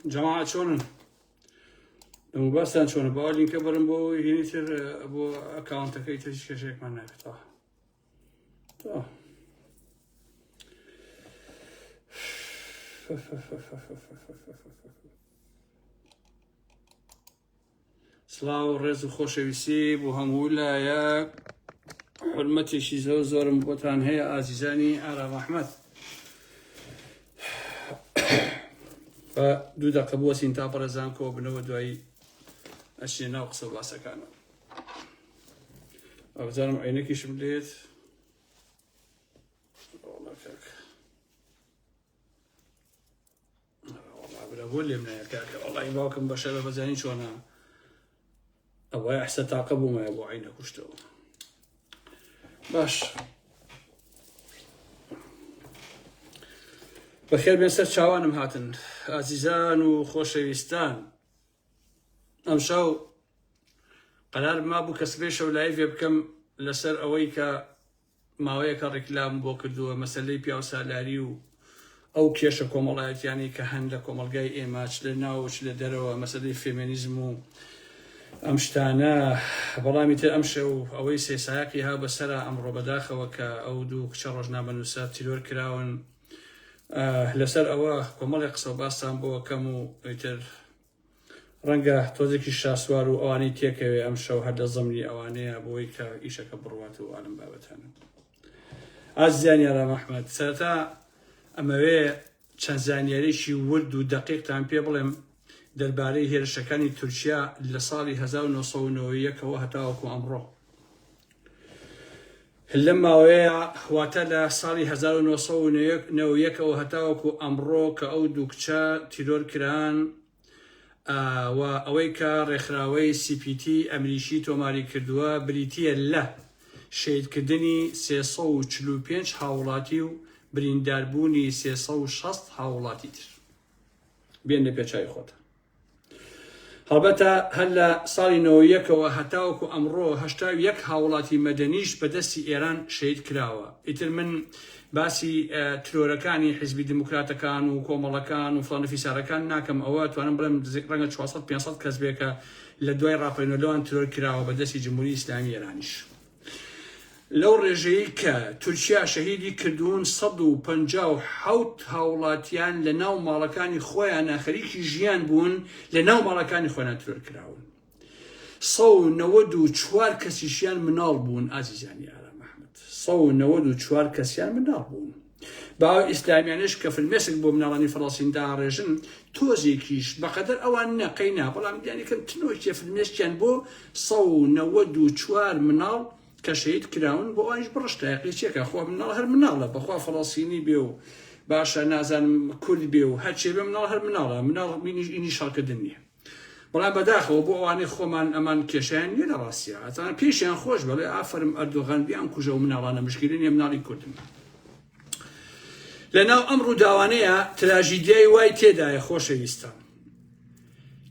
جماعة شلونن؟ لما بس شلون بقول كبر بو هنيتر ابو اكونت كي تجيش كشيك معنا طه سلاو الرز خوشويسي بو همولا يا حرمتي شي زور مبوتان هي عزيزاني على رحمت فدو دقيقة بوسين تابر زانكو بنو دوي اشي ناقص باسا كانوا أبزارم عينك شمليت والله كاك والله بلا بولي من يا كاك والله يباكم بشر بزانين شو أنا أبغى أحسن تعقبوا ما يبغوا عينك وشتو باش بخير بين سر شاوانم هاتن عزيزان وخوشويستان أمشاو قرار ما بو كسبيش ولايف بكم لسر أويكا ماوەیەکە ڕێکلام بۆ کردووە مەسەلەی پیاو سالاری ئەو کێشە کۆمەڵایەتیانی کە هەن لە کۆمەلگای ئێمە چ لە ناو چ لە دەرەوە مەسەلەی فێمینیزم و ئەم شتانە بەڵامی تر ئەم شەو ئەوەی سێسایەقی ها بەسەرە ئەمڕۆ بەداخەوە کە ئەو دوو کچە ڕۆژنامەنووسە تیرۆر کراون لەسەر ئەوە کۆمەڵی قسە و باستان بۆ کەم و ئیتر ڕەنگە تۆزێکی شاسوار و ئەوانەی تێکەوێ ئەم شەو هەردە زەمنی ئەوانەیە بۆی کە ئیشەکە بڕوات و ئالم بابەتانە ئازیانی ئارام ئەحمەد سەرەتا ئەمەوێ چەند زانیاریشی ورد و دەقیقتان پێ بڵێم دەربارەی هێرشەکانی تورکیا لە ساڵی 1990ەوە هەتاوەکو ئەمڕۆ لەم ماوەیە واتە لە ساڵی 1990ەوە هەتاوەکو ئەمڕۆ کە ئەو دوو کچە تیرۆر کران و ئەوەی کە ڕێکخراوەی CPT ئەمریکی تۆماری کردووە بریتیە لە شەیدکردنی 345 هاوڵاتی و برینداربوونی 360 هاوڵاتی تر بێن لە پێچای خۆتە هەڵبەتە هەر لە ساڵی 91ەوە هەتاوەکو ئەمڕۆ 81 هاوڵاتی مەدەنیش بەدەستی ئێران شەید کراوە ئیتر من باسی ترۆرەکانی حیزبی دموکراتەکان و کۆمەڵەکان و فڵان فیسارەکان ناکەم ئەوە توانم بڵێم ڕەنگە 400-500 کەس بێکە لە دوای ڕاپەڕینەوەیان ترۆر کراوە بەدەستی جمهوری ئیسلامی ئێرانیش لەو ڕێژەیە کە تورکیا شەهیدی کردوون 157 هاوڵاتیان لە ناو ماڵەکانی خۆیان خەریکی ژیان بوون لە ناو ماڵەکانی خۆیان ترۆر کراون 194 کەسیشیان مناڵ بوون ئازیزانی ئارام ئەحمەد 194 کەسیان مناڵ بوون باوە ئیسلامیانش کە فلمێسک بۆ مناڵانی فەڵەستیندا ڕێژن تۆزێکیش بەقەدەر ئەوان نەقەینا بەڵام دیانەکەم تنۆکیە فلمێشکیان بۆ 194 مناڵ کە شەهید کراون بۆ ئەوانیش بڕشتایقی چێکە خۆ مناڵ هەر مناڵە بەخوا فەڵەستینی بێ و باشە نازانم کورد بێ و هەرچێ بێ مناڵ هەر مناڵە مناڵ ئینی شەڕکردن نییە بەڵام بەداخەوە بۆ ئەوانەی خۆمان ئەمان کێشیان نیە لە ڕاستیە ئەتانە پێشیان خۆش بەڵێ ئافرم ئەردۆغان بیان کوژە و مناڵانە مشکلین نیە مناڵی کوردن لەناو ئەم ڕووداوانەیە تراژیدیای وای تێدایە خۆشەویستان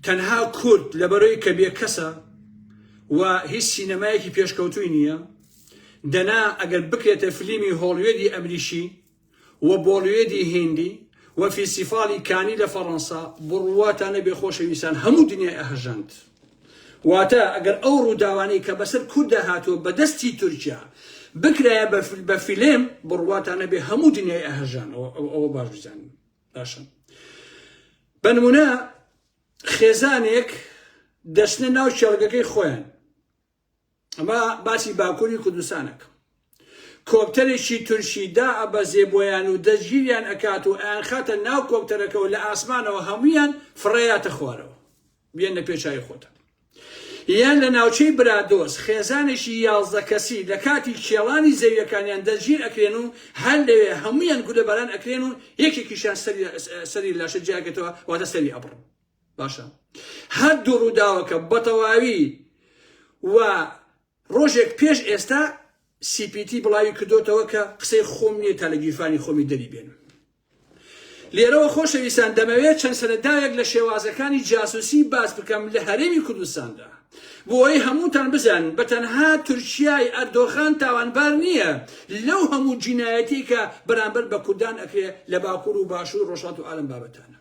تەنها کورد لەبەرەوەی کە بێ کەسە و هیچ سینەمایەکی پێشکەوتووی نییە دەنا ئەگەر بکرێتە فلیمی هۆڵیوێدی ئەمریشی و بۆڵیوێدی هێندی و فیسیفاڵی کانی لە فەڕەنسا بڕواتانە بێخۆشەویستان هەموو دنیای ئەهەژاند واتە ئەگەر ئەو ڕووداوانەی کە بەسەر کوردە هاتووە بەدەستی تورکیا بکرایە بە فیلم بڕواتانە بێ هەموو دنیای ئەهەژان ئەوە باش بزانن باشە بەنمونە خێزانێک دەچنە ناو شێڵگەکەی خۆیان ئەمە باسی باکووری کوردستانەکە کۆپتەرێکی تورکیدا ئەبەزێ بۆیان و دەستگیریان ئەکات و ئەیان خاتە ناو کۆپتەرەکەەوە لە ئاسمانەوە هەمویان فڕێیاتە خوارەوە بێن لە پێشای خۆتە یان لە ناوچەی برادۆز خێزانێکی 11 کەسی لە کاتی کێڵانی زەویەکانیان دەستگیر ئەکرێن و هەر لەوێ هەمویان گولەبەران ئەکرێن و یەکێکیشیان سەری لاشە جیاگێتەوە واتە سەری ئەبڕن باشە هەر دوو ڕووداوەکە بەتەواوی و ڕۆژێک پێش ئێستا CPT بڵاوی کردوتەوە کە قسەی خۆم نییە تا لە گیرفانی خۆمی دەری بێنم لێرەوە خۆشەویستان دەمەوێت چەند سەرەدایەک لە شێوازەکانی جاسوسی باس بکەم لە هەرێمی کوردستاندا بۆ ئەوەی هەمووتان بزان بەتەنها تورکیای ئەردۆغان تاوانبار نییە لەو هەموو جینایەتی کە بەرامبەر بە کوردان ئەکرێ لە باکوور و باشوور ڕۆژهەڵات و ئالەم بابەتانە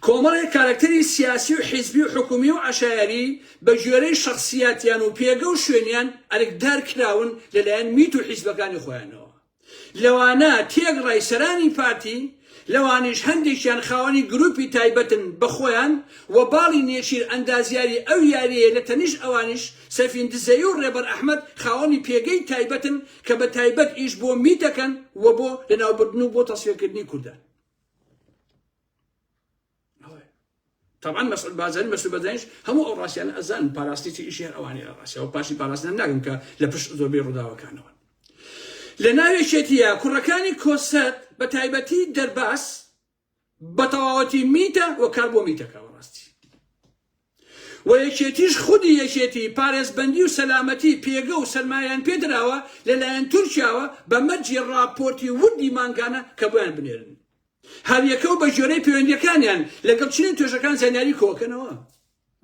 کۆمەڵێک کارکتەری سیاسی و حیزبی و حکومی و عشایری بە گوێرەی شخصیاتیان و پێگە و شوێنیان ئەرکدار کراون لەلایەن میت و حیزبەکانی خۆیانەوە. لەوانە تێگڕای سەرانی پارتی، لەوانیش هەندێکیان خاوەنی گروپی تایبەتن بە خۆیان و باڵی نێچیر ئەندازیاری ئەو یاریەیە لە تەنیش ئەوانیش سەفین دزەی و ڕێبەر ئەحمەد خاوەنی پێگەی تایبەتن کە بە تایبەت ئیش بۆ میتەکەن و بۆ لەناوبردن و بۆ تەسویەکردنی کوردان. طبعا مسؤول بازاري مسؤول بازاريش هم أوراسيان أزان باراستي إيش هي أواني أوراسيا وباشي باراستنا نعم كلبش زوبي رضاوة كانوا لناوي شتيا كركاني كوسات بتايبتي درباس بطاوتي ميتا وكاربو ميتا كاوراستي ويشتيش خدي يشتي باريس بندي وسلامتي بيجو سلمايان بيدراوا للاين ترشاوا بمجي الرابورتي ودي مانكانا كبوان بنيرن هەر یەکەو بە ژێرەی پەیوەندیەکانیان لەگەڵ چنین توێژەکان زانیاری کۆکەنەوە.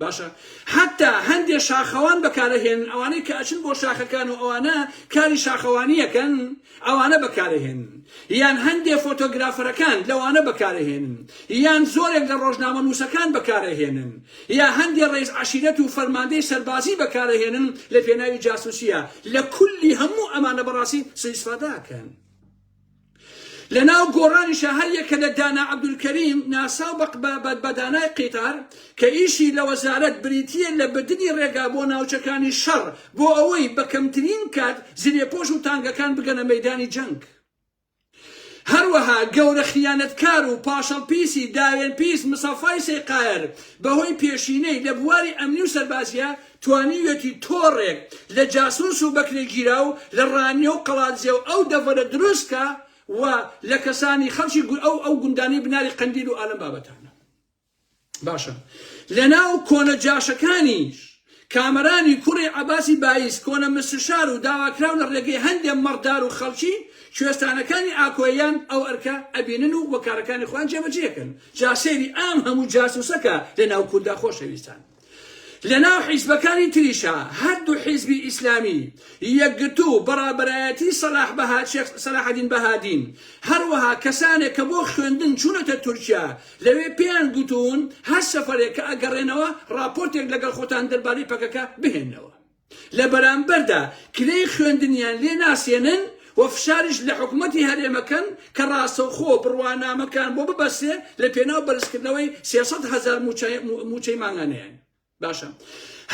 باشە حتا هەندێک شاخەوان بەکارەهێنن ئەوانەی کە ئەچن بۆ شاخەکان و ئەوانە کاری شاخەوانیەکەن ئەوانە بەکارەهێنن، یان هەندێک فۆتۆگرافەرەکان لەوانە بەکارەهێنن، یان زۆرێک لە ڕۆژنامە نووسەکان بەکارەهێنن، یا هەندێک ڕێز عەشیرەت و فەرماندەی سەربازی بەکارەهێنن لە پێناوی جاسوسیە. لە کولی هەموو ئەمانە بەڕاستی سوئیسفاداکەن. لناو گۆڕانیشە هەر یەکە لە دانا عەبدولکەریم ناساو بە دانای قیتار کە ئیشی لە وەزارەت بریتیە لە بردنی ڕێگا بۆ ناوچەکانی شەڕ بۆ ئەوەی بە کەمترین کات زرێپۆش و تانگەکان بگەنە مەیدانی جەنگ. هەروەها گەورە خیانەتکار و پاشەڵپیسی داوێن پیس مسەفای سێقایر بەهۆی پێشینەی لە بواری ئەمنی و سەربازیە توانیوێتی تۆڕێک لە جاسوس و بەکرێگیرا و لە ڕانیە و قەڵاتزێ و ئەو دەڤەرە دروستکە و لە کەسانی خەڵکی ئەو گوندانی بناری قەندیل و ئالەم بابەتانە. باشە لەناو کۆنە جاشەکانیش کامەرانی کوڕی عەباسی باییس کۆنە مستشار و داواکراو لە ڕێگەی هەندێک مەڕدار و خەڵکی کوێستانەکانی ئاکۆیان ئەو ئەرکە ئەبینن و وەکارەکانی خۆیان جێبەجێکن. جاسێری ئام هەموو جاسوسەکە لەناو کووردا خۆشەویستان. لناو حیزبەکانی تریشا هەردوو حیزبی ئیسلامی یەکگرتو بەڕابەرایەتی سەلاح الدین بەهادین هەروەها کەسانێک کە بۆ خوێندن چوونەتە تورکیا لەوێ پێیان گوتون هەر سەفەرێک کە ئەگەڕێنەوە راپۆرتێک لەگەڵ خۆتان دەربارەی پەکەکە بهێننەوە. لە بەرامبەردا کلەی خوێندنیان لێ ناسێنن و فشارش لە حکوومەتی هەرێمەکەن کە ڕاستەوخۆ بڕوانامەکان بۆ ببەستێ لە پێناو بەرزکردنەوەی 300,000 موچەی مانگانەیان. باشە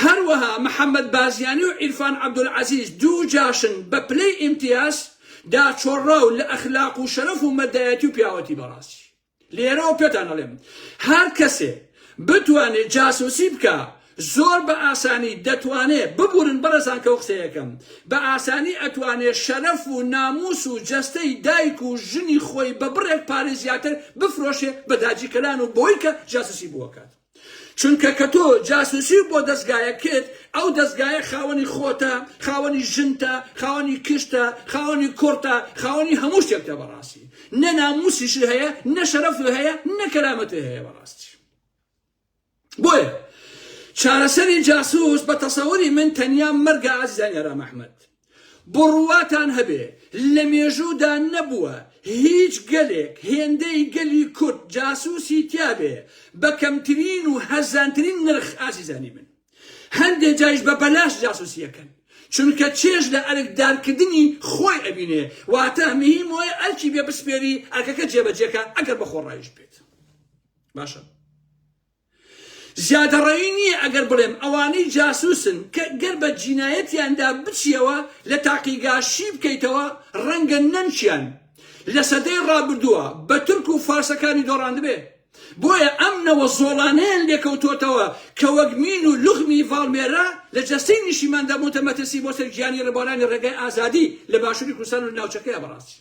هەروەها محەممەد بازیانی و عیرفان عەبدولعەزیز دوو جاشن بە پلەی ئیمتیاز داچۆڕاو لە ئەخلاق و شەرەف و مەدایەتی و پیاوەتی بەڕاستی. لێرەوە پێتان ئەڵێم هەر کەسێ بتوانێت جاسوسی بکە زۆر بە ئاسانی دەتوانێت ببورن بەرەزان کە قسەیەکەم بە ئاسانی ئەتوانێت شەرەف و ناموس و جەستەی دایک و ژنی خۆی بە بڕێک پارێ زیاتر بفرۆشێ بە داجیکەلان و بۆی کە جاسوسی بووەکات. چونکە کە تۆ جاسوسی بۆ دەستگایە کرد ئەو دەستگایە خاوەنی خۆتە، خاوەنی ژنتە، خاوەنی کشتە، خاوەنی کوڕتە، خاوەنی هەموو شتێکتە بەڕاستی. نە ناموسیش هەیە، نە شەرەف هەیە، نە کەرامەت هەیە بەڕاستی. بۆیە چارەسەری جاسوس بە تەسەووری من تەنیا مەرگە ئازیزانی ئارام ئەحمەد. بڕواتان هەبێ لە مێژوودا نەبووە هیچ گەلێک هێندەی گەلی کورد جاسوسی تیابێ بە کەمترین و هەرزانترین نرخ ئازیزانی من. هەندێک جایش بە بەلاش جاسوسیەکەن چونکە چێژ لە ئەرکدارکردنی خۆی ئەبینێ واتە مهم وایە ئەرکی بێ بسپێری ئەرکەکە جێبەجێکە ئەگەر بە خۆڕایش بێت. باشە زیادەڕەوی نییە ئەگەر بڵێم ئەوانەی جاسوسن کە گەر بە جینایەتیاندا بچیەوە لە تاقیگاشی بکەیتەوە ڕەنگە نەنچیان لە سەدەی ڕابردووە بە تورک و فارسەکانی دۆڕاندبێ. بۆیە ئەم نەوە زۆڵانەیان لێکەوتۆتەوە کە وەگمین و لوغمی ڤاڵمێرە لە جەستەی نیشیماندا متەمەترسی بۆ سەرگیانی ڕێبوارانی ڕێگای ئازادی لە باشووری کوردستان و ناوچەکەیە بەڕاستی.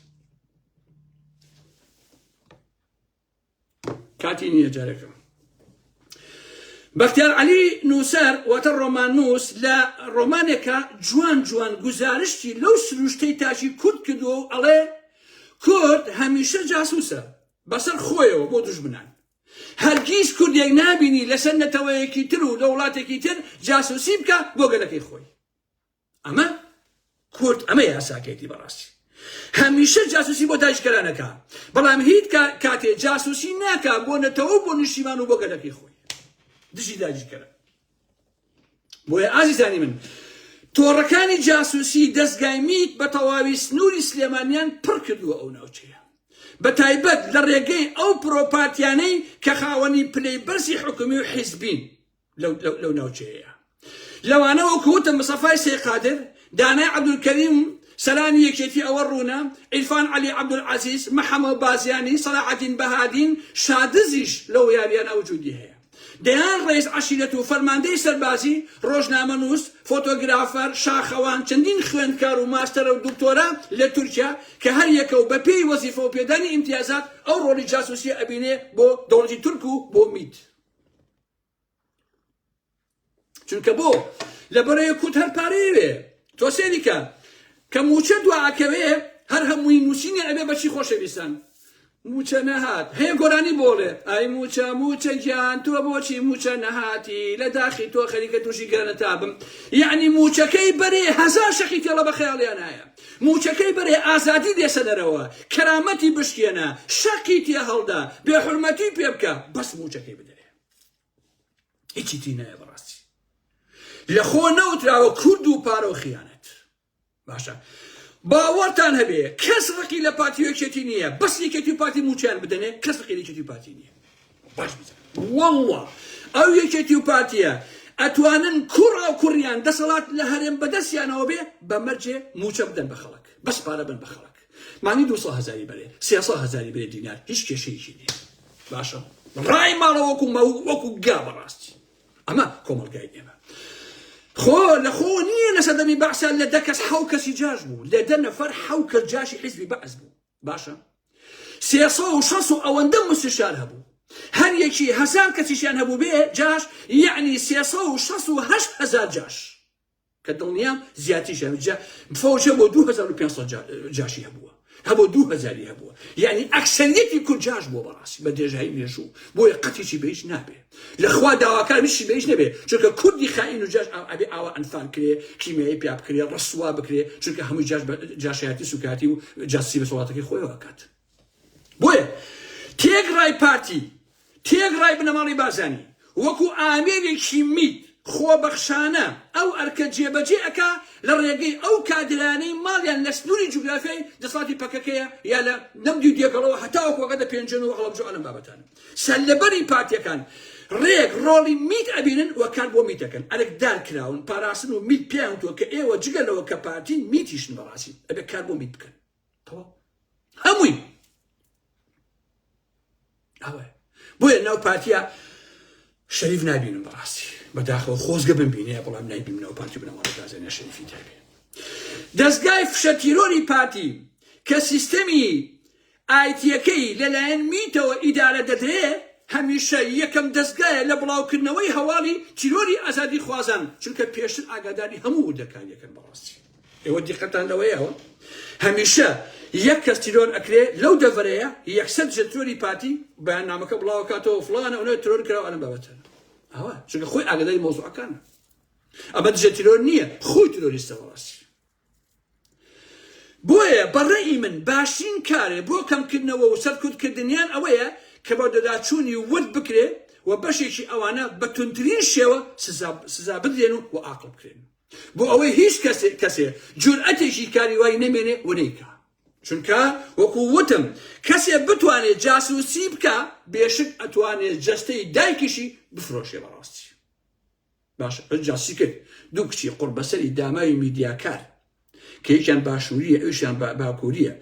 کاتی نییە جارێکم. بەختیار عەلی نووسەر واتە ڕۆمان نووس لە ڕۆمانێکە جوان جوان گوزارشتی لەو سروشتەی تاشی کورد کردووە و ئەڵێ کورد هەمیشە جاسوسە بەسەر خۆیەوە بۆ دوژمنان. هەرگیز کوردێک نابینی لەسەر نەتەوەیەکی تر و لە وڵاتێکی تر جاسوسی بکە بۆ گەلەکەی خۆی. ئەمە کورد ئەمە یاساکێتی بەڕاستی. هەمیشە جاسوسی بۆ داعشکەرانەکە بەڵام هیچ کاتێ جاسوسی ناکا بۆ نەتەوە بۆ نیشتیمان و بۆ گەلەکەی خۆی دژی داعشکەرە. بۆیە ئازیزانی من تۆڕەکانی جاسوسی دەستگای میت بە تەواوی سنووری سلێمانیان پڕ کردووە ئەو ناوچەیە بە تایبەت لە ڕێگەی ئەو پرۆپاتیانەی کە خاوەنی پلەی بەرزی حکومی و حیزبین لەو ناوچەیە. لەوانەوە کەوتە مستەفای سێقادر، دانای عەبدولکەریم سەلامی یەکێتی ئەوە ڕوونە، عیرفان عەلی عەبدولعەزیز، مەحەمەد بازیانی، سەلاحەدین بەهادین، شادزیش لەو یاریانە وجودی هەیە. دەیان ڕێز عەشیرەت و فەرماندەی سەربازی، ڕۆژنامەنووس، فۆتۆگرافەر، شاخەوان، چەندین خوێندکار و ماستەرە و دکتۆرە لە تورکیا کە هەر یەکە و بە پێی وەزیفە و پێدانی ئیمتیازات ئەو ڕۆڵی جاسوسی ئەبینێ بۆ دەوڵەتی تورک و بۆ میت. چونکە بۆ لەبەرەیە کوت هەر پارەیە وێ تۆ سێریکە کە موچە دواعکەوێ هەر هەمووی نووسینی ئەبێ بەچی خۆشەویستان موچە نەهات هەیە گۆرانی بۆڵێ ئای موچە گیان تۆ بۆچی موچە نەهاتی لە داخی تۆ خەریکە تووشی گەرنە تابم. یعنی موچەکەی بەرێ هەزار شەقی تێڵە بە خەیاڵیان هەیە، موچەکەی بەرێ ئازادی دێسەدەرەوە، کەرامەتی بشکێنە، شەقی تێ هەڵدا، بێحورمەتی پێ بکە، بەس موچەکەی بدەرێ هیچی تی نایە بەڕاستی. لە خۆ نەوتراوە کورد و پارە و خیانەت. باشە باوەڕتان هەبێ کەس ڕقی لە پارتی یەکێتی نییە، بەس یەکێتی پارتی موچیان بدەنێ کەس ڕقی لە یەکێتی پارتی نییە. باش بزانە وەڵڵا ئەو یەکێتی و پارتیە ئەتوانن کوڕا و کوڕیان دەسەڵات لە هەرێم بەدەستیانەوە بێ بە مەرجێ موچە بدەن بە خەڵک، بەس پارە بن بە خەڵک. مانی 200,000 بەرێ 300,000 بەرێ دینار هیچ کێشەیەکی نییە. باشە ڕای ماڵە وەکو گا بەڕاستی. ئەمە کۆمەڵگای ئێمە خۆ لە خۆ نییە لە سەردەمی بەعسە لە 10 کەس 7 کەسی جاش بوو، لە 10 نەفەر 7 کەس جاشی حیزبی بەعس بوو. باشە 360 و ئەوەندە مستشار هەبوو، هەر یەکی 1000 کەسیشیان هەبوو بێ جاش، یعنی 368,000 جاش کە دڵنیام زیاتیشە فەوجە بۆ 2500 جاشی هەبووە، هەبوو 2000 هەبووە، یعنی ئەکسەریەتی کورد جاش بۆ بەڕاستی بە دێژایی مێژوو بۆیە قەتێکی بەهیچ نابێ، لەخوا داواکار هیچی بەهیچ نەبێ، چونکە کوردی خائین و جاش ئەبێ ئاوا ئەنفان کرێ، کیمیایی پیا بکرێ، ڕەسوا بکرێ، چونکە هەمووی جاش جاشایەتی سوکاتی و جاسوسی بەسەڵاتەکەی خۆیەوە ئەکات. بۆیە تێگڕای پارتی، تێگڕای بنەماڵی بازانی وەکو ئامێرێکی میت خۆبەخشانە ئەو ئەرکە جێبەجێ ئەکا لە ڕێگەی ئەو کادرانەی ماڵیان لە سنووری جوگرافیای دەسەڵاتی پەکەکەیە یا لە نەمدی دێکەڵەوە هەتاوەکو ئەگەدە پێنجن و هەڵەبجۆ ئەلم بابەتان سەرلەبەری پارتیەکان ڕێک ڕۆڵی میت ئەبینن و کار بۆ میتەکەن ئەرێک دارکراون پاراستن و میت پێیانتووە کە ئێوە جگەلەوە کە پارتین میتیشن بەڕاستی ئەبێ کار بۆ میت بکەن هەمووی ئەوە. بۆیە ناو پارتیە شەریف نابینم بەڕاستی بەداخەوە خۆزگە بمبینێ بەڵام نایبینم ناو پارتی بنەماڵی بازانە شەریفی تابێ. دەستگای فشە تیرۆری پارتی کە سیستەمی ئایتیەکەی لەلایەن میتەوە ئیدارە دەدرێ هەمیشە یەکەم دەستگایە لە بڵاوکردنەوەی هەواڵی تیرۆری ئازادی خوازان، چونکە پێشتر ئاگاداری هەموو وردەکانیەکەن بەڕاستی. ئێوە دیقەتان لەوەیەوە هەمیشە یەک کەس تیرۆر ئەکرێ لەو دەڤەرەیە یەکسەر تیرۆری پارتی بەیاننامەکە بڵاوکاتەوە فڵانە ئەوە تیرۆر کراوە ئەلم بابەتەن ئەوە چونکە خۆی ئاگاداری مۆزوعەکانە. ئەمە دژە تیرۆر نییە، خۆی تیرۆریستە بەڕاستی. بۆیە بەڕێی من باشترین کارێ بۆ کەمکردنەوە و سەرکوتکردنیان ئەوەیە کە بە دەداچوونی ورد بکرێ و بەشێکی ئەوانە بە تونترین شێوە سزا بدرێن و عاقڵ بکرێن بۆ ئەوەی هیچ کەسێ جورئەتێکی کاری وای نەمێنێ و نەیکا. چونکە وەکو وتم کەسێ بتوانێت جاسوسی بکە بێشک ئەتوانێت جەستەی دایکیشی بفرۆشێ بەڕاستی. باشە جاسوسی کرد دوو کچی قوربەسەری داماوی میدیاکار کە یەکیان باشووریە ئەویشیان باکووریە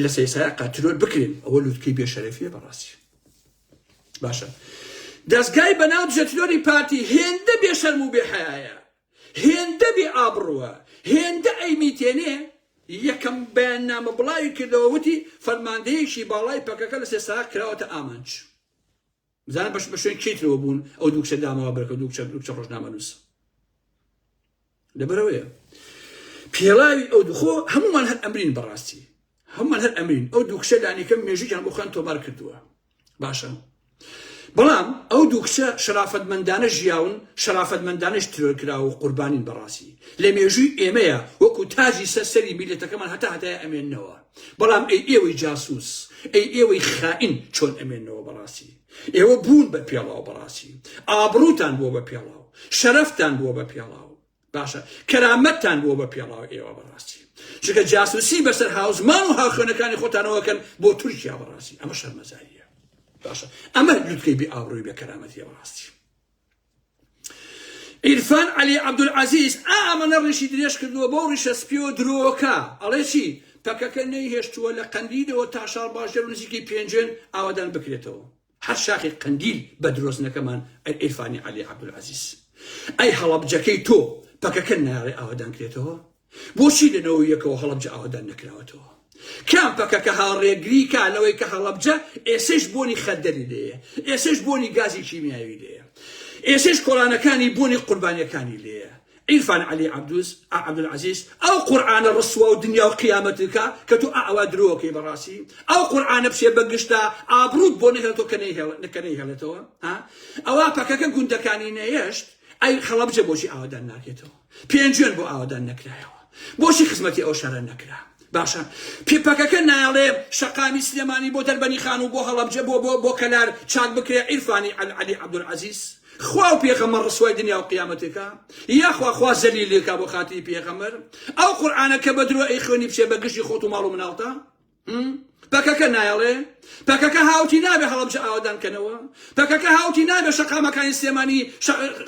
لە سەیسایە قاتیرۆر بکرێن ئەوە لوتکەی بێشەرەفیە بەڕاستی. باشە دەستگای بەناو دژەتیرۆری پارتی هێندە بێشەرم و بێحەیایە، هێندە بێ ئابڕووە، هێندە ئەیمیتێنێ. یەکەم بەیاننامە بڵاوی کردەوە وتی فەرماندەیەکی باڵای پەکەکە لە سێسایا کراوەتە ئامانج. بزانە بە شوێن کێترەوە بوون ئەو دوو کچە داماوە بەرەکە دوو کچە ڕۆژنامەنووس. لەبەرەوەیە پێڵاوی ئەو دوخۆ هەمومان هەر ئەمرین بەڕاستی، هەمومان هەر ئەمرین ئەو دوو کچە لانیکەم مێژویان بۆ خۆیان تۆمار کردووە. باشە بەڵام ئەو دوو کچە شەرافەتمەندانە ژیاون شەرافەتمەندانەش ترۆرکراوە و قوربانین بەڕاستی لە مێژووی ئێمەیە وەکو تاجی سەرسەری میلەتەکەمان هەتا هەتای ئەمێننەوە بەڵام ئێوەی جاسووس ئێوەی خائین چۆن ئەمێننەوە بەڕاستی ئێوە بوون بە پێڵاو بەڕاستی ئابڕووتان بووە بە پێڵاو شەرەفتان بووە بە پێڵاو باشە کەرامەتتان بووە بە پێڵاو ئێوە بەڕاستی چونکە جاسووسی بەسەر هاوزمان و هاوخێنەکانی خۆتانەوەکەن بۆ تورکیا بەڕاستی ئەمە شەرمەزاریە باشە ئەمە لوتکەی بێ ئابڕووی بێ کەرامەتیە بەڕاستی عیرفان عەلی عەبدولعەزیز ئەمەنە ڕیشی درێژ کردووە بۆ ڕیشە سپی و درۆکە ئەڵێ چی پەکەکە نەیهێشتووە لە قەندیلەوە تا شار باشدەر و نزیکی پێنجێن ئاوادان بکرێتەوە هەر شاخی قەندیل بە درۆزنەکەمان عیرفانی عەلی عەبدولعەزیز ئەی هەڵەبجەکەی تۆ پەکەکە نایڵێ ئاوادان کرێتەوە بۆچی لەنەوە یەکەوە هەڵەبجە ئاوادان نەکراوەتەوە کام پەکەکە هاڕێگری کا لەوەی کە هەڵەبجە ئێسش بۆنی خەدەری لێیە ئێسش بۆنی گازی کیمیاوی لێیە ئێسش کۆڵانەکانی بۆنی قوربانیەکانی لێیە عیرفان عەلی عەبدولعەزیز ئەو قورئانە ڕسووە و دنیا و قیامەتەکە کە تۆ ئەوە درۆکەی بەڕاستی ئەو قورئانە بچێ بە گشتا ئابڕووت بۆ نەهێڵێتەوە کە نەیهێڵێتەوە ئەوە پەکەکە گوندەکانی نەیەشت ئەی هەڵەبجە بۆچی ئاوادان ناکرێتەوە پێنجێن بۆ ئاوادان نەکرایەوە بۆچی خزمەتی ئەو شەڕە نەکرا باشە پێپەکەکە نایڵێ شەقامی سلێمانی بۆ دەربەنی خان و بۆ هەڵەبجە بۆ کەلار چاک بکرێ عیرفانی عەلی عەبدولعەزیز خوا و پێغەمبەر ڕسوای دنیا و قیامەتەکە یاخوا خوا زەلیلێکا بۆ خاتی پێغەمبەر ئەو قورئانە کە بە درۆ ئەی خوێنی بچێ بە گشتی خۆت و ماڵ و مناڵتە پەکەکە نایڵێ پەکەکە هاوتی نابێ هەڵەبجە ئاوادانکەنەوە پەکەکە هاوتی نابێ شەقامەکانی سلێمانی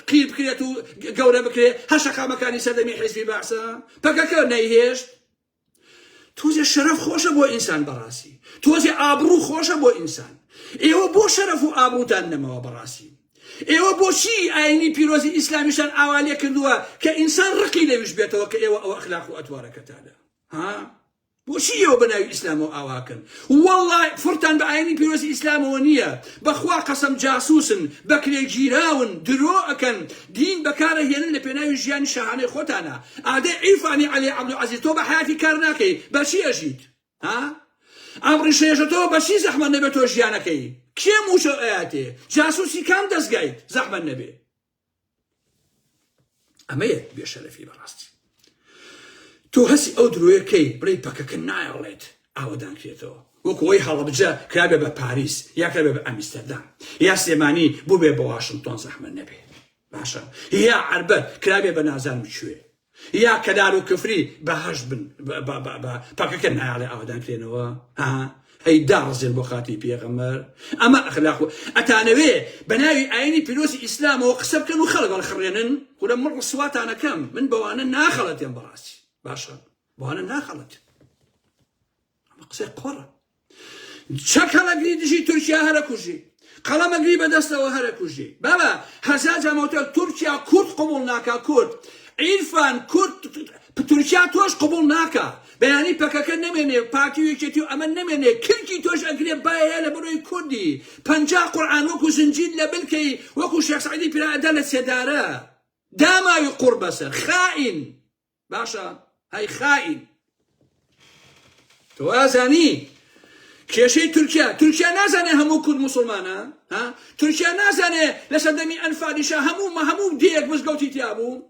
قیر بکرێت و گەورە بکرێت هەر شەقامەکانی سەردەمی حیزبی بەعسە پەکەکە نەیهێشت تۆزێ شەرەف خۆشە بۆ ئینسان بەڕاستی تۆزێ ئابڕوو خۆشە بۆ ئینسان ئێوە بۆ شەرەف و ئابڕووتان نەمەوە بەڕاستی ئێوە بۆچی ئاینی پیرۆزی ئیسلامیشان ئاوالێ کردووە کە ئینسان ڕقی لەویش بێتەوە کە ئێوە ئەو ئەخلاق و ئەتوارەکەتانە بۆچی ئێوە بەناوی ئیسلام و ئاواکەن وەڵڵای فڕتان بە ئاینی پیرۆزی ئیسلامەوە نییە بەخوا قەسەم جاسووسن بەکرێ گیراون درۆ ئەکەن دین بەکارە هێنن لە پێناوی ژیانی شاهانەی خۆتانە ئادەی عیرفانی عەلی عەبدولعەزیز تۆ بە حیاتی کار ناکەی بەچی ئەژیت ئەم ڕیشەیەشە تۆ بەچی زەحمەت نەبێت تۆ ژیانەکەی کێ موشە ئەیاتێ جاسووسی کام دەستگایت زەحمەت نەبێ ئەمەیە بێشەرەفی بەڕاستی تۆ هەسی ئەو درۆیەکەی بڵێ پەکەکە نایڵێت ئاوادان کرێتەوە وەکو ئەوەی هەڵەبجە کرابێ بە پاریس یا کرابێ بە ئەمیستەردام یا سلێمانی بووبێ بە واشنگتۆن زەحمەت نەبێ باشە یا عەربەت کرابێ بە نازانم کوێ یا کەدار و کفری بەهەشت بن پەکەکە نایڵێ ئاوادان کرێنەوە هەی داڕزێن بۆ خاتی پێغەمبەر ئەمە ئەخلاق ئەتانەوێ بەناوی ئاینی پیرۆزی ئیسلامەوە قسە بکەن و خەڵک هەڵخڕێنن خودە من ڕسواتانەکەم من بەوانە ناخەڵەتێن بەڕاستی باشە بەوانە ناخەڵەت ئەمە قسەی قۆڕە چەک هەڵەگری دژی تورکیا هەرە کوژی قەڵەمەگری بەدەستەوە هەرە کوژی بابا هەزار جامەوتە تورکیا کورد قبوڵ ناکا کورد عیرفان کورد تورکیا تۆش قبوڵ ناکا بەیانی پەکەکە نەمێنێ پارتی و یەکێتی و ئەمە نەمێنێ کلکی تۆش ئەگرێ باە لە بەرۆی کوردی 50 قورئان وەکو زنجیل لە بنکەی وەکو شێخ سەعیدی پیرەئەدە لە سێدارە داماوی قوڕ بەسەر خائین باشە هەی خائین تۆ ئازانی کێشەی تورکیا نازانێ هەموو کورد موسڵمانە تورکیا نازانێ لە سەردەمی ئەنفالیشە هەموو دێک مزگەوتی تیا بوو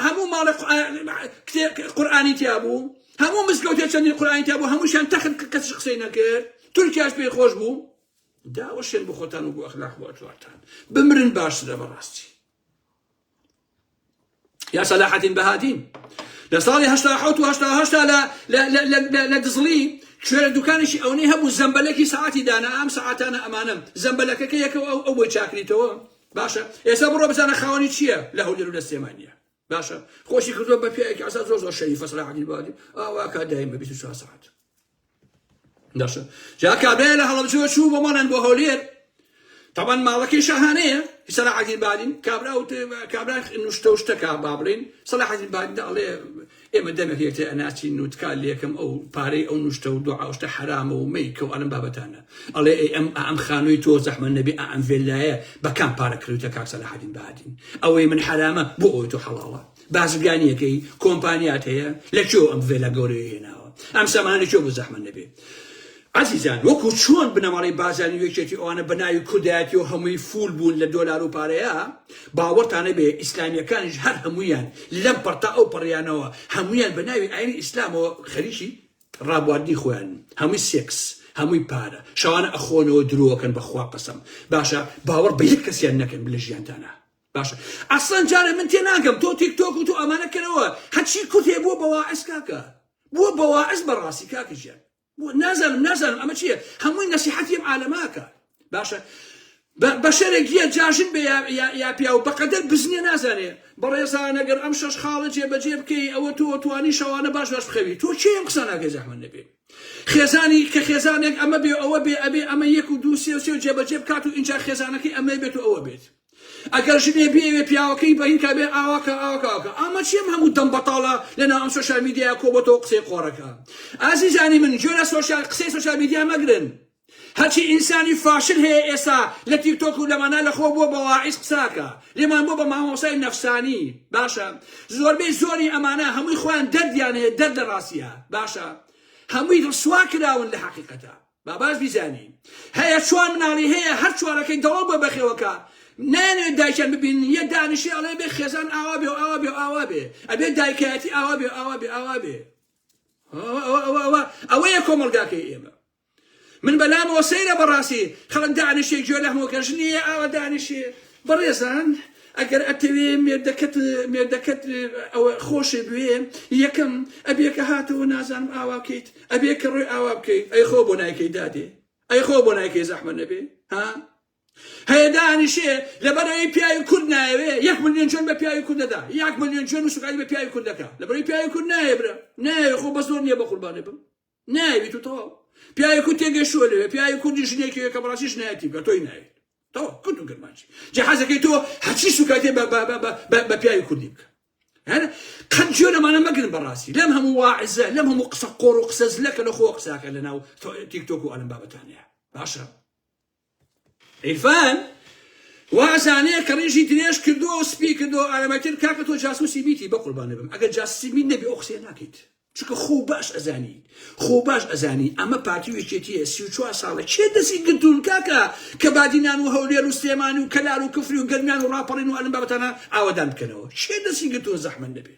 هەموو ماڵە قورئانی تیا بوو هەموو مزگەوتێ چەندین قورئانی تیا بوو هەمووشیان تەخت کەس قسەی نەکرد تورکیاش پێی خۆش بوو داوەشێن بۆ خۆتان و بۆ ئەخلاق بۆ ئەتوارتان بمرن باشترە بەڕاستی یا سەلاحەدین بەهادین لە ساڵی 1970 و 1980 لە دزڵی کوێرە دوکانێکی ئەوەی هەبوو زەمبەلەکی سەعاتی دانا ئەم سەعاتانە ئەمانم زەمبەلەکەکە یەکەوە ئەو بۆی چاکریتەوە باشە ئێستا بڕۆ بزانە خاوەنی چییە لە هەولێر و لە سلێمانیە باشە خۆشی کردووە بە پێیەکی ئاسا زۆر شەریفە سەلاحەدین بەهادین ئاوا دایم بە 24 ساعت باشە جا کابرایە لە هەڵەبجەوە چوو بۆ ماڵان بۆ هەولێر طبعا ماڵەکەی شاهانەیە سەلاحەدین بەهادین کابرا نوشتە و شتەکە با بڵێن سەلاحەدین بەهادین دەڵێ ئێمە دەمێک یەکتر ئەناچین نوتکال لێکم ئەو پارەی ئەو نوشتە و دوعاوشتە حرامە و مەیکە و ئەلم بابەتانە ئەڵێ ئەم خانووی تۆ زەحمەت نەبێ ئەم ڤێلایە بەکام پارە کردوتە کاک سەلاحەدین بەهادین ئەوەی من حرامە بۆ ئەوی تۆ حەڵاڵە بازرگانیەکەی کۆمپانیات هەیە لەکوێ ئەم ڤێلە گەورەی هێناوە ئەم سەمانە لەکوێ بۆ زەحمەت نەبێ عزیزان وەکو چۆن بنەماڵی بازانی وێکێتی ئەوانە بەناوی کودایەتی و هەمووی فول بوون لە دۆلار و پارەیە باوەڕتانە بێ ئیسلامیەکانیش هەر هەمویان لەم پەرتا ئەو پەڕیانەوە هەمویان بەناوی ئاینی ئیسلامەوە خەریکی ڕابواردنی خۆیان هەمووی سێکس هەمووی پارە شەوانە ئەخۆنەوە درۆکەن بەخوا قەسەم باشە باوەڕ بە یەک کەسیان نەکەن لە ژیانتانە باشە ئەسڵەن جارە من تێ ناگەم تۆ تیکتۆک و تۆ ئەمانەکەنەوە هەرچی کوتێ بۆ بەواعز کاکە بۆ بەواعز بەڕاستی کاکەژیان نازانم ئەمە چییە هەمووی نەسیحەتیم عالەماکە باشە بە شەرێکیە جاژن بێ یا پیا و بەقەدەر بزنیە نازانێ بەڕێزان ئەگەر ئەم شەش خاڵە جێبەجێ بکەی ئەوە تۆ توانی شەوانە باش بخەوی تۆ چی ئەم قسە ناکەی زەحمەت نەبێ خێزانی کە خێزانێک ئەمە بێ ئەوە بێ ئەبێ ئەمە یەک و دوو سێ و جێبەجێ بکات و ئینجا خێزانەکەی ئەمە بێت و ئەوە بێت ئەگەر ژنێ بێوێ پیاوەکەی بەهینکە بێ ئاواکە ئەمە چیم هەموو دەم بەتاڵە لەناو ئەم سۆشیال میدیای کۆبەتەوە قسەی قۆڕەکە ئازیزانی من گوێرە قسەی سۆشیال میدیا مەگرن هەرچی ئینسانی فاشل هەیە ئێستا لە تیکتۆک و لەمانە لەخۆ بۆ بەواعیز قساکە لێمان بۆ بە مامۆسای نەفسانی باشە زۆربەی زۆری ئەمانە هەمووی خۆیان دەردیان هەیە دەرد لە ڕاستیە باشە هەمووی ڕسوا کراون لە حەقیقەتە باز بیزانین هەیە چوار مناڵی هەیە هەر چوارەکەی دەوڵ بە بەخێوەکە نانێت دایکیان ببین یە دانیشی ئەڵێ بێ خێزان ئاوا بێ و ئاوا بێ و ئاوا بێ ئەبێ دایکایەتی ئاوا بێ ئاوا بێ ئاوا بێ ئەوەیە کۆمەلگاکەی ئێمە من بەلامەوە سەیرە بەڕاستی خەڵک دانیشێک گوێ لە هەمووکەش نییە ئاوا دانیشێ بەڕێزان ئەگەر ئەتەوێ مێردەکەت ئەوە خۆشێ بوێ یەکەم ئەبێکە هاتەوە نازانم ئاوا بکەیت ئەبێ کە ڕووی ئاوا بکەیت ئەی خۆ بۆ نایکەی دادێ ئەی خۆ بۆ نایکەی زەحمەت نەبێ ها هەیە دانیشێ لەبەرەوەی پیاوی کورد نایەوێ 1 ملیۆن جوێن بە پیاوی کوردەدا 1 ملیۆن جوێن و سوکالی بە پیاوی کوردەکە لەبەرەوەی پیاوی کورد نایە برا نایە خۆ بە زۆر نییە بە قوربانێ بم نایوی تو تەواو پیاوی کورد تێگەشتووە لەوێ پیاوی کوردی ژنێکی کە بەڕاستیش نایەتی بە تۆی نایێت تەواو کورد و گرمانجی جەحازەکەی تۆ هەرچی سوکاتێ بە پیاوی کوردی بکە قەت گوێرەمانە مەگرن بەڕاستی لەم هەموو واعزە لەم هەموو قسە قۆڕ و قسە زلەکە لە خۆ قساکە لەناو تیکتۆک و ئەلم بابەتانەیە باشە عیرفان وازانەیە کە ڕێژی درێژ کردو و سپی کردو ئالەمەتر کاکە تۆ جاسوسی بیتی بە قوربانە بم ئەگەر جاسوسی بیت نەبی ئەو قسەیە ناکەیت چونکە خۆ باش ئەزانی ئەمە پارتی وێکێتیە 34 ساڵە چێ دەستی گرتوون کاکە کە بادینان و هەولێر و سلێمانی و کەلار و کفری و گەرمیان و ڕاپەڕین و ئەلم بابەتانە ئاوەدان بکەنەوە چێ دەستی گرتوون زەحمەت نەبێ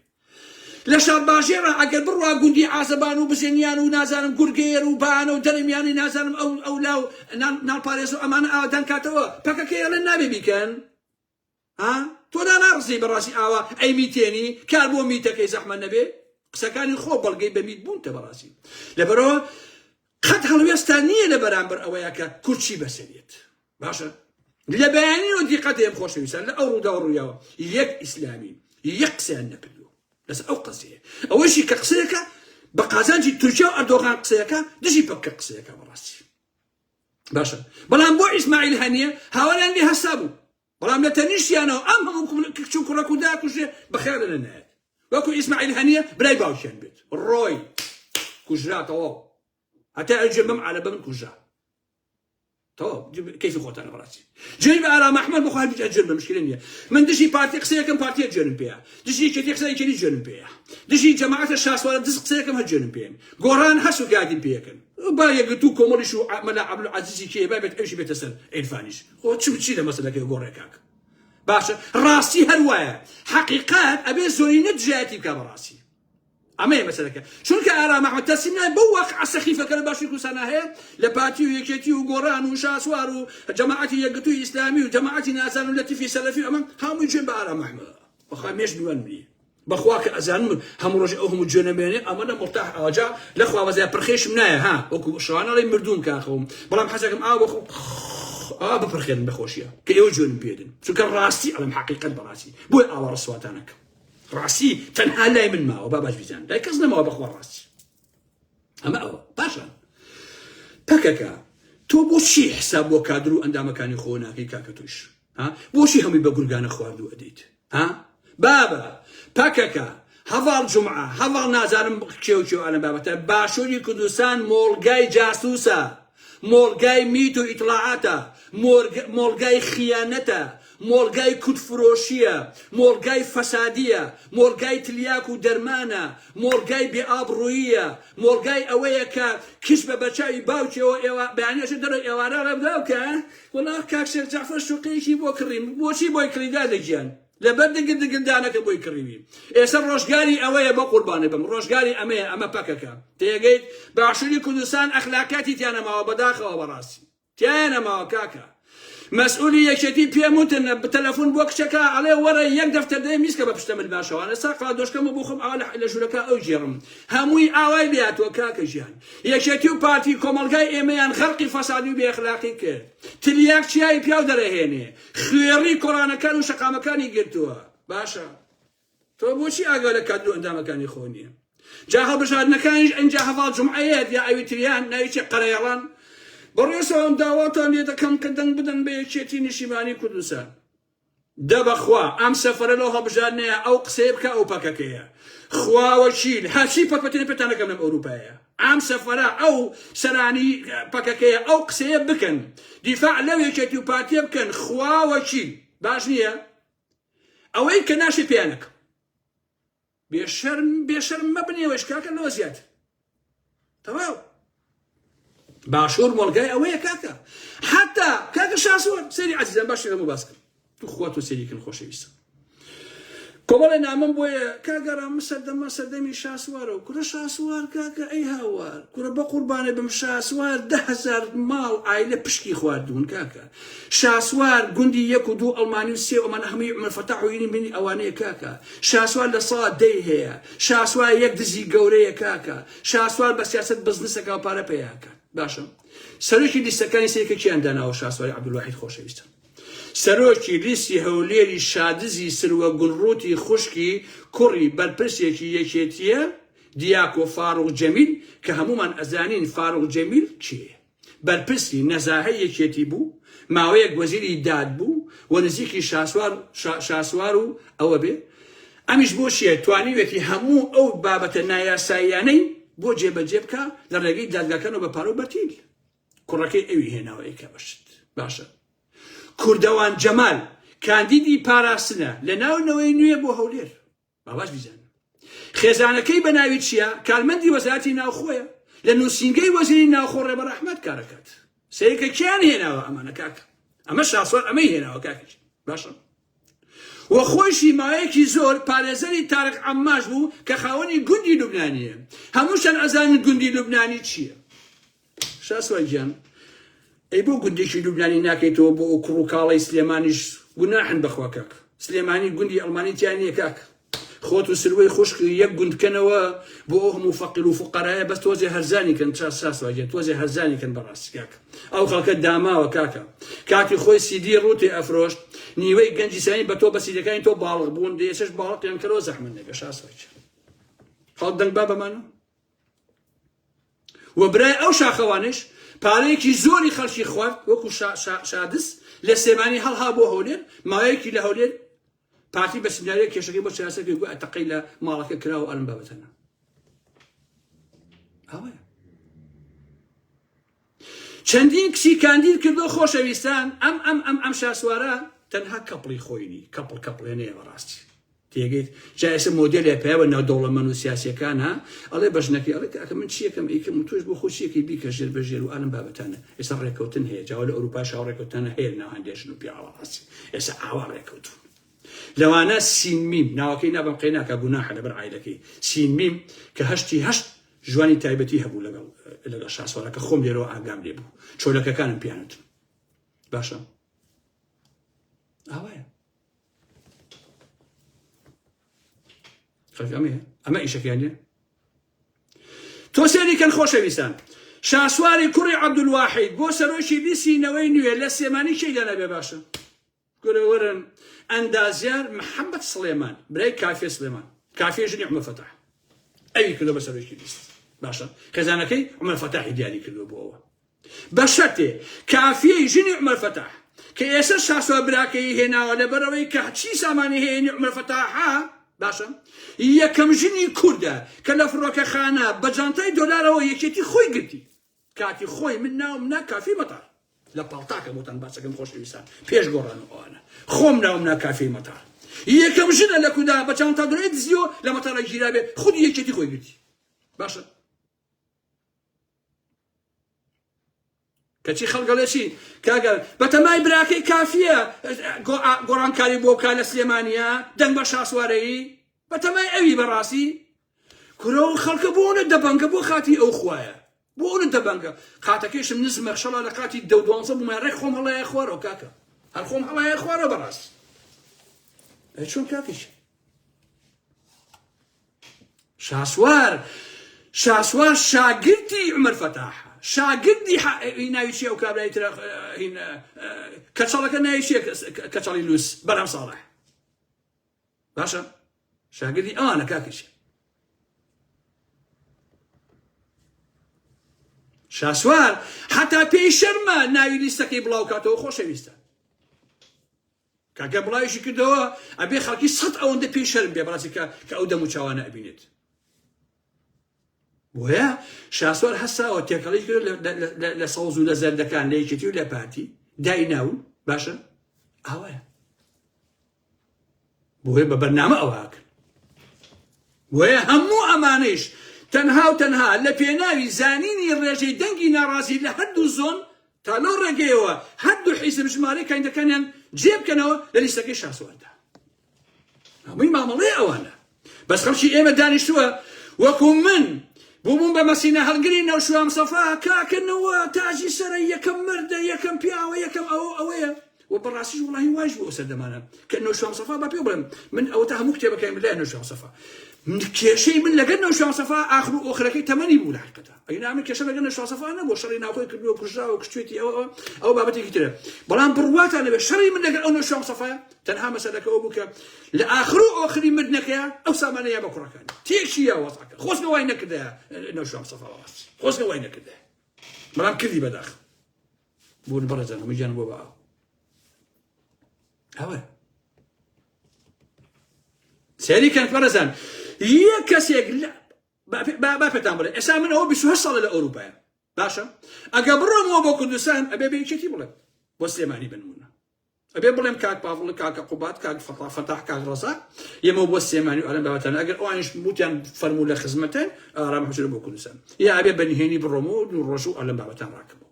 لە شار باشێرە ئەگەر بڕوا گوندی عازەبان و بزێنیان و نازانم گورگێر و بانە و دەرەمیانی نازانم ئەو لاو ناڵپارێز و ئەمانە ئاوادان کاتەوە پەکەکەی ئەڵێن نابێ بیکەن تۆدا ناڕزی بەڕاستی ئاوا ئەی میتێنی کار بۆ میتەکەی زەحمەت نەبێ قسەکانی خۆ بەڵگەی بەمیت بوونتە بەڕاستی لەبەرەوە قەت هەڵوێستان نییە لە بەرامبەر ئەوەیە کە کورچی بەسەرێت باشە لە بەیانیەوە دیقەت هەیە خۆشەویستان لە ئەو ڕوودا و ڕوویاوە یەک ئیسلامی یەک قسەیان نەکردووە لەسەر ئەو قسەیە ئەوەشی کە قسەیەکە بە قازانجی تورکیا و ئەردۆغان قسەیەکە دژی پەکە قسەیەکە بەڕاستی باشە بەڵام بۆ ئیسماعیل هەنیە هاواریان لێ هەستا بوو بەڵام لە تەنیشتیانەوە ئەم هەموو کچ و کوڕەک و داکوژێ بەخێر لە نایەت وەکو ئیسماعیل هەنیە برای باوکیان بێت ڕۆی کوژراتەوە هەتا ئەجێ بەم عالە بە من کوژرا تەواو کەیفی خۆتانە بەڕاستی جێی بە ئارام ئەحمەد بخوا هەر ئەجێن بە مشکلە نییە من دژی پارتی قسەیەکەم پارتیە جێنم پێیە دژی کەتی قسەیەکەنی جێنم پێیە دژی جەماعەتە شاسوارە دز قسەیەکەم هەر جێنم پێیە گۆڕان هەست و گادین پێیەکەن با یەکگرتوو کۆمەڵیش و مەلا عەبدولعەزیزی کێ با بێت ئەوشی بێتە سەر عیرفانیش خۆ چی لە مەسەلەکەی گۆڕێکاک باشە ڕاستی هەروایە حەقیقەت ئەبێ زۆری نەدژایەتی بکە بەڕاستی ئەمەیە مەسەلەکە چونکە ئارام ئەحمەد تەسلیم نایە بەو واقعە سەخیفەکە لە باشووری کوردستانە هەیە لە پارتی و یەکێتی و گۆڕان و شاسوار و جەماعەتی یەکگرتووی ئیسلامی و جەماعەتی نازانم لەتیفی سەلەفی ئەمە هەمووی گوێن بە ئارام ئەحمەد بەخوا مێژ دوان بری بەخوا کە ئەزانم هەموو ڕۆژ ئەو هەموو گوێنەمێنێ ئەمەدە مرتاح ئاجا لەخوا وەزای پرخێشم نایە ها وەکو شەوانەڵی مردوون کاخەوم بەڵام حەزەکەم ئاو بەخۆ بپرخێن بەخۆشیە کە ئێوە گوێنم پێدن چونکە ڕاستی ئەڵم حەقیقەت بەڕاستی بۆی ئاوا ڕسواتانەکە ڕاستی تەنها لای من ماوە با باش بیزان لای کەس نەماوە بەخوا ڕاستی ئەمە ئەوە باشە پەکەکە تۆ بۆچی حساب بۆ کادر و ئەندامەکانی خۆ ناکەی کاکە توش بۆچی هەمووی بە گورگانە خواردوو ئەدەیت بابە پەکەکە هەڤاڵ جومعە هەڤاڵ نازانم کێو ئەلەم بابەتە باشووری کوردستان مۆڵگای جاسووسە مۆڵگای میت و ئیطلاعاتە مۆڵگای خیانەتە مۆڵگای کوتفرۆشیە، مۆڵگای فەسادیە، مۆڵگای تلیاک و دەرمانە، مۆڵگای بێئابڕوویە، مۆڵگای ئەوەیە کە کش بە بەچاوی باوکیەوە ئێوە بەیانەشە دەرەوە ئێوارە ڕەبداوکە وەڵا کاک شێخ جەعفەر شوقەیەکی بۆ کڕیم بۆچی بۆی کڕیدا دەگیان لەبەر دگردانەکە بۆی کڕیوی ئێستا ڕۆژگاری ئەوەیە بە قوربانێ بم ڕۆژگاری ئەمەیە ئەمە پەکەکە تێگەیت باشووری کوردستان ئەخلاقاتی تیانەماوە بەداخەوە بەڕاستی تیانەماوە کاکە مەسئولی یەکێتی پێم وتن بە تەلەفۆن بۆ کچەکە ئەڵێ وەرە یەک دەفتەر دەی میسکە بە پشتە من باشەوانە ساقا دۆشکەمە بۆ خۆم ئاوا لە ژوورەکە ئەو ژێڕم هەمووی ئاوای بێتەوە کاکە ژیان یەکێتی و پارتی کۆمەڵگای ئێمەیان خەڵقی فەسادی و بێئەخلاقی کرد تریاک چیایی پیاو دەرەهێنێ خوێڕی کۆڕانەکان و شەقامەکانی گرتووە باشە تۆ بۆچی ئاگا لە کات و ئەندامەکانی خۆ نییە جا هەڵبژاردنەکانیش ئەنجا هەواڵ جومعەیەت یا ئەوی تریان ناویچێ قەرەیەڵان بەڕێسەوە ئەم داواتان لێ دەکەم کە دەنگ بدەن بە یەکێتی نیشتیمانی کوردستان دەبەخوا ئەم سەفەرە لەو هەڵبژاردنەیە ئەو قسەیە بکە ئەو پەکەکەیە خواوەکیل هەچی پەپەتێنە پێتان دەکەم لەم ئەوروپایە ئەم سەفەرە ئەو سەرانی پەکەکەیە ئەو قسەیە بکەن دیفاع لەو یەکێتی و پارتیە بکەن خواوەکیل باش نییە ئەوەی کە ناشی پێیانەکە بێشەرم مەبنێوەش کاکە لەوە زیاتر تەواو باشوور مۆڵگای ئەوەیە کاکە حتا کاکە شاسووەر سەیری عەزیزان باشی لەمە باس کرد تو خوا تۆ سەیریکردن خۆشەویستم کۆمەڵێ نامەم بۆیە کاگەڕام سەردەمی شاسووارە و کوڕە شاسووار کاکە ئەی هاوار کوڕە بە قوربانێ بم شاسووار 10,000 ماڵ ئایلە پشکی خواردوون کاکە شاسووار گوندی 1 و 2 ئەڵمانی و 3 ئەمانە هەمووی عومەر فەتاح و بینی ئەوانەیە کاکە شاسووار لە ساڵ 10 هەیە شاسووار یەک دزی گەورەیە کاکە شاسووار بە سیاسەت بزنسەکە و پارە پێیاکە باشە سەرۆکی لیستەکانی سەیەکە کیان داناوە شاسواری عەبدولواحید خۆشەویستە سەرۆکی لیستی هەولێری شادزی سروە گونڕوتی خوشکی کوڕی بەرپرسێکی یەکێتیە دیاکۆ فاروق جەمیل کە هەمومان ئەزانین فاروق جەمیل چییە بەرپرسی نەزاهەی یەکێتی بوو ماوەیەک وەزیری داد بوو و نزیکی شاسوار و ئەوە بێ ئەمیش بۆ چیە توانیوێتی هەموو ئەو بابەتە نایاساییانەی بۆ جێبەجێ بکە لە ڕێگەی دادگاکانەوە بە پارە و بەرتیل کوڕەکەی ئەوی هێناوە ئەیکا بەشت باشە کوردەوان جەمال کاندیدی پاراستنە لە ناونەوەی نوێ بۆ هەولێر باباش بیزانە خێزانەکەی بە ناوی چییە کارمەندی وەزارەتی ناوخۆیە لە نووسینگەی وەزیری ناوخۆ ڕێبەر ئەحمەد کارەکات سەیەکە کیان هێناوە ئەمانە کاکە ئەمە شاسوار ئەمەی هێناوە کاکەش باشە وە خۆشی ماوەیەکی زۆر پارێزەری تارق عەماش بوو کە خاوەنی گوندی لوبنانیە هەمووشان ئەزانن گوندی لوبنانی چییە شاسوار گیان ئەی بۆ گوندێکی لوبنانی ناکەیتەوە بۆ ئەو کوڕ و کاڵەی سلێمانیش گوناحن بەخوا کاک سلێمانی گوندی ئەڵمانی تیان نییە کاک خۆت و سروەی خوشک یەک گوندکەنەوە بۆ ئەو هەموو فەقیر و فوقەرایە بەس تۆزێ هەرزانی کەن شاسوار تۆزێ هەرزانی کەن بەڕاستی کاک ئەو خەڵکە داماوە کاکە کاتی خۆی سیدی ڕووتی ئەفرۆشت نیوەی گەنجی سانی بە تۆ بە سیدەکانی تۆ باڵغ بوون دێسش باڵقیان کەرەوە زەحمەت نەبێ شاسوار خەڵک دەنگ با بەمانە و برای ئەو شاخەوانش پارەیەکی زۆری خەڵکی خوارد وەکو شادس لە سێمانی هەڵها بۆ هەولێر ماوەیەکی لە هەولێر پارتی بە سیمیناریە کێشەکەی بۆ سیاسەتی گویا تەقەی لە ماڵەکە کراوە ئەلم بابەتەنە ئەوەیە چەندین کچی کاندید کردو خۆشەویستان ئەم شاسوارە تەنها کەپڵی خۆینی کەپڵێنەیە بەڕاستی تێگەیت جایسە مۆدێلێ پێوە ناو دەوڵەمەند و سیاسیەکان ها ئەڵێ بەژنەکەی ئەڵێ کاکە من چیەکەم ئەیکەم و تۆش بۆ خۆشیەکەی بیکە ژێر بەژێر و ئالم بابەتانە ئێستا ڕێکەوتن هەیە جاوا لە ئەوروپا شاو ڕێکەوتانە هەیە ناو هەندێشن و پیاوە ڕاستی ئێستا ئاوا ڕێکەوتون لەوانە سینمیم ناوەکەی نابم قەیناکە گوناحە لەبەر عایلەکەی سینمیم کە 8 ژوانی تایبەتی هەبوو لەگەڵ شاسوارەکە خۆم لێرەوە ئاگام لێ بوو چۆلەکەکانم پیانوتن باشە ئاوایە ئەمە ئیشەکەیانە تۆ سێریکەن خۆشەویستان شاسواری کوڕی عەبدولواحید بۆ سەرۆکی لیستینەوەی نوێ لە سێمانی کەی دەنەبێ باشە گورەوەرن ئەندازیار محەممەد سڵێمان برای کافێ سلێمان کافێ ژنی عومەر فەتاح ئەوی کردو بە سەرۆکی لیست باشە خێزانەکەی عومەر فەتاحی دیاری کردو بۆ ئەوە بە شەرتێ کافێی ژنی عومەر فەتاح کە ئێستا شاسوار براکەی هێناوە لەبەرەوەی کە چی سامانی هەیە عومەر فەتاحا باشە یەکەم ژنی کووردە کە لە فڕۆکەخانە بە جانتای دۆلارەوە یەکێتی خۆی گرتی کاتی خۆی من ناوم نا کافی بەتار لە پاڵتاکە بۆتان باسەکەم خۆشەویستان پێش گۆڕانەوەوانە خۆم ناومنا کافی مەتار یەکەم ژنە لە کودا بە چاوم تا دوێت دزیۆ لە مەتارە گیرا بێ خودی یەکێتی خۆی گرتی باشە کەچی خەڵگەڵێکی کاگەر بەتەمای براکەی کافیە گۆڕانکاری بۆ بکات لە سلێمانیە دەنگ بە شاسوارەیی بەتەمای ئەوی بەڕاستی کورە و خەڵکە بۆنە دەبەنگە بۆ خاتی ئەو خوایە بۆنە دەبەنگە قاتەکەیشم نزمە خشەڵا لە قاتی دە و دوانزە بوومە ڕێک خۆم هەڵەیە خوارەوە کاکە هەر خۆم هەڵەیە خوارەوە بەڕاست چۆن کاکەش شاسوار شاگردی عومەر فەتاحە شاگردی ناوی چییە ئەو کابرای ترە کەچەڵەکە ناوی چییە کەچەڵی لووس بەرهەم ساڵح باشە شاگردی ئەوانە کاکەش شاسوار حتا پێی شەرمە ناوی لیستەکەی بڵاو کاتەوە خۆشەویستە کاکە بڵاویشی کردەوە ئەبێ خەڵکی سەد ئەوەندە پێی شەرم بێ بەڕاستی کە ئەو دەم و چاوانە ئەبینێت بۆیە شاسوار هەستاوە تێکەڵی کرد لە سەوز و لە زەردەکان لە یەکێتی و لە پارتی دایناون باشە ئەوەیە بۆیە بە بەرنامە ئەوە کرد بۆیە هەموو ئەمانەیش تەنها و تەنها لە پێناوی زانینی ڕێژەی دەنگی ناڕازی لە هەردوو زۆن تا لەو ڕێگەیەوە هەردوو حیزب ژمارەی کاینەکانیان جێبکەنەوە لە لیستەکەی شاسواردا هەمووی مامەڵەی ئەوانە بەس خەڵکی ئێمە دانیشتووە وەکو من بووبووم بە مەسینە هەڵگری نەوشوام سەفا کاکەنەوە تاجی سەرە یەکەم مردە یەکەم پیاوە یەکەم ئەوەیە و بەڕاستیش وڵی واش بۆ سەردەمانە کە نەوشوام سەفا با پێ بڵێم من ئەوە تا هەموو کتێبەکەیم لای نەوشوام سەفا کێشەی من لەگەر نەوشوام سەفا ئاخر و ئۆخرەکەی تەمەنی بوو لە حقیقەتە ئەینا من کێشە لەگەر نەوشوام سەفا نەبوو شەڕی ناوخۆی کردووە کوژراوە کشتوێتی ئەوە بابەتێکی ترە بەڵام بڕواتان لەبێ شەڕی من لەگەر ئەو نەوشوام سەفایە تەنها مەسەلەکە ئەوە بوو کە لە ئاخر و ئۆخری مردنەکەیە ئەو سامانەیە بە کوڕەکانی تێکشیە وەزعەکە خۆزگە وای نەکردەیە نەوشوام سەفا وەڵاست خۆزگە وای نەکردەیە بەڵام کردی بەداخ بوون بەڕێزان هەمووی گیان بۆ بە ئەوە سێری کەن بەڕێزان یەک کەسێک با پێتان بڵێ ئێستا من ئەوە 28 ساڵە لە ئەوروپایە باشە ئەگە بڕۆمەوە بۆ کوردستان ئەبێ بە یەکێتی بڵێم بۆ سلێمانی بنمونە ئەبێ بڵێم کاک پاڤڵ کاکە قوبات کاک فەتاح کاک ڕەزا ئێمە بۆ سلێمانی ئەڵێم بابەتان ئەگەر ئەوانیش بوتیان فەرموو لە خزمەتەن ئارام حەشر بۆ کوردستان یا ئەبێ بەنهێنی بڕۆمەوە دوو ڕۆژ و ئەڵێم بابەتان ڕاکەمەوە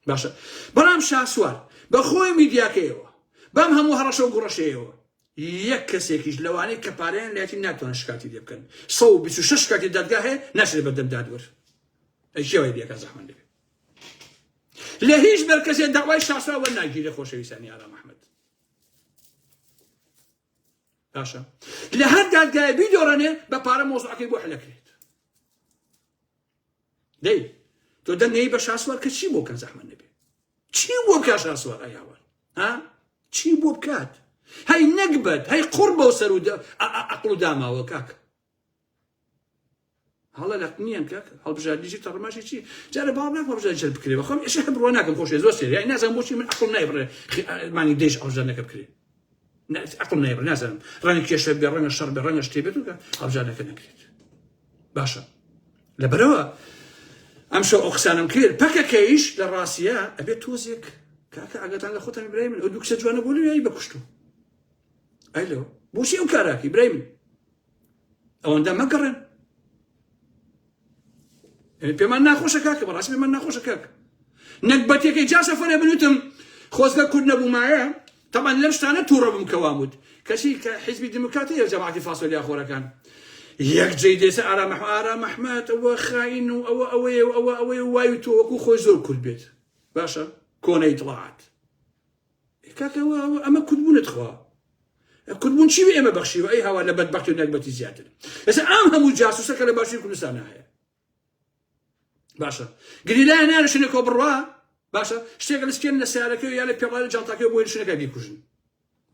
باشە بەڵام شاسوار بە خۆی میدیاکەیەوە بەم هەموو هەڕەشە و گوڕەشەیەوە یەک کەسێکیش لەوانەی کە پارەیان لایەتی ناتوانن شکاتی لێ بکەن 126 شکاتی دادگا هەیە ناشرێت بەردەم دادوەر ئەیکێوەی دیەکە زەحمەت دەبێت لە هیچ مەرکەزێک داوای شاسوار وەرناگیرێ خۆشەویستانی ئارام ئەحمەد باشە لە هەر دادگایە بیدۆڕەنێ بە پارە مۆزوعەکەی بۆ حلەکرێت دەی تۆ دەنگەی بە شاسوار کە چی بۆ بکەن زەحمەت نەبێت چی بۆ بکات شاسوار ئەیاوە چی بۆ بکات هەی نەکبەت هەی قوڕ بەو سەر و عەقڵ و داماوە کاکە هەڵە لە نییان کاکە هەڵبژاردنیشی تەڕماشی چی جارە باوەڕ ناکەم هەڵبژاردنی جەر بکرێ بەخۆم ئێشە بڕوا ناکەم خۆشێ زۆر سێری یانی نازانم بۆچی من عەقڵم نایبڕێ مانی دێش هەڵبژاردنەکە بکرێ عەقڵم نایبڕێ نازانم ڕەنگە کێشە بێ ڕەنگە شەڕ بێ ڕەنگە شتێ بێت و هەڵبژاردنەکە نەکرێت باشە لەبەرەوە ئەم شەو ئەو قسانم کرد پەکەکەیش لە ڕاستیە ئەبێت تۆزێک کاکە ئاگاتان لە خۆتان برای من ئەو دوو کچە جوانە بۆ لێ بەکوشتووە ئەیلۆ بۆچی ئەو کاراکی برای من ئەوەندە مەگەڕێن پێمان ناخۆشە کاکە بەڕاستی پێمان ناخۆشە کاکە نەکبەتێکی جا سەفەرێ بنوتم خۆزگە کورد نەبوومایە تەمان لەم شتانە تووڕە بم کەواموت کەسی کە حیزبی دیموکراتیە جەماعەتی فاسۆلیا خۆرەکان یەک جێی دێسە ئارام ئەحمەد ئەوە خاین و ئەوەی وای تۆ وەکو خۆی زۆر کورد بێت باشە کۆنەی دڵات کاکە ئەمە کوردبوونت خوا کوردبوون چی ئێمە بەخشیوە ئەی هاوا لە بەدبەختی و نەکبەتی زیاتر ئێستا ئەم هەموو جاسوسەکە لە باشووری کوردستان هەیە باشە گریلایە نانە شوێنێکەوە بڕوا باشە شتێک لەسکێن لە سیارەکەی یا لە پێڵای لە جانتاکەی بۆی شوێنەکە بیکوژن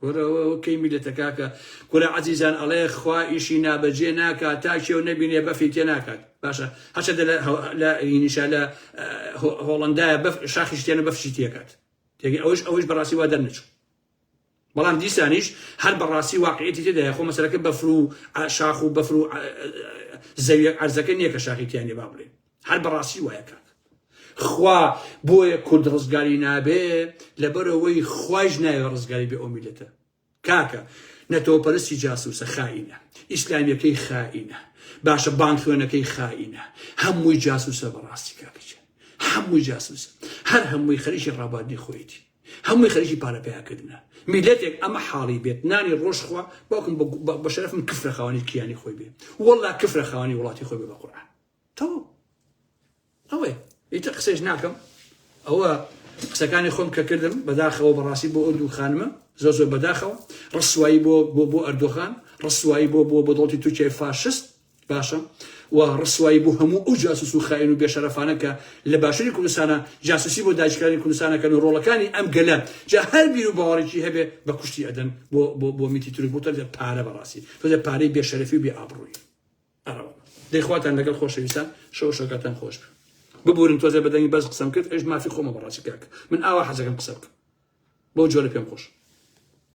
وەرەوە کەی میلەتە کاکە کورە عەزیزان ئەڵێ خوا ئیشی نابەجێ ناکات تا کێو نەبینێ بەفی تێ ناکات باشە هەچەندە لە ئینیشا لە هۆڵەندایە شاخی شتێنە بەفشی تێکات ئەوەش بەڕاستی وا دەرنەچوو بەڵام دیسانیش هەر بەڕاستی واقعیەتی تێدایە خۆ مەسەلەکە بەفر و شاخ و بەفر و زەویە عەرزەکە نییە کە شاخی تیانێ با بڵێن هەر بەڕاستی وایە کاک خوا بۆیە کورد ڕزگاری نابێ لەبەرەوەی خوایش ناوێ ڕزگاری بێ ئەو میلەتە کاکە نەتۆپەرستی جاسووسە خائینە ئیسلامیەکەی خائینە باشە بانک خوێنەکەی خائینە هەمووی جاسووسە بەڕاستی کاکەچە هەمووی جاسووسە هەر هەمووی خەریکی ڕاباردنی خۆیەتی هەمووی خەریکی پارەپیاکردنە میلەتێک ئەمە حاڵی بێت نانی ڕۆژخوا باوکم بە شەرەفم کفرە خاوەنی کیانی خۆی بێ وەڵا کفرە خاوەنی وڵاتی خۆی بێ بە قورئان تەواو ئەوەی ئیتر قسەیش ناکەم ئەوە قسەکانی خۆم کە کردم بەداخەوە بەڕاستی بۆ ئەردوو خانمە زۆر زۆر بەداخەوە ڕسوایی بۆ ئەردۆغان ڕسوایی بۆ دەوڵەتی تورکیای فاشست باشە و ڕسوایی بۆ هەموو ئەو جاسوس و خائین و بێشەرەفانە کە لە باشووری کوردستانە جاسوسی بۆ داگیرکردنی کوردستانەکەن و ڕۆڵەکانی ئەم گەلە جا هەر بیر و باوەڕێکی هەبێ بە کوشتی ئەدەن بۆ میتی تورک بۆ تەرجە پارە بەڕاستی تۆزە پارەی بێشەرەفی و بێ ئابڕووی ئەڕەوە دەیخواتان لەگەڵ خۆشەویستان شەوشەکەتان خۆش ببورن تۆزە بەدەنگی بەس قسەم کرد ئەش مافی خۆمە بەڕاستی کاکە من ئاوا حەزەکەم قسە بکەم بۆ جۆرە پێم خۆش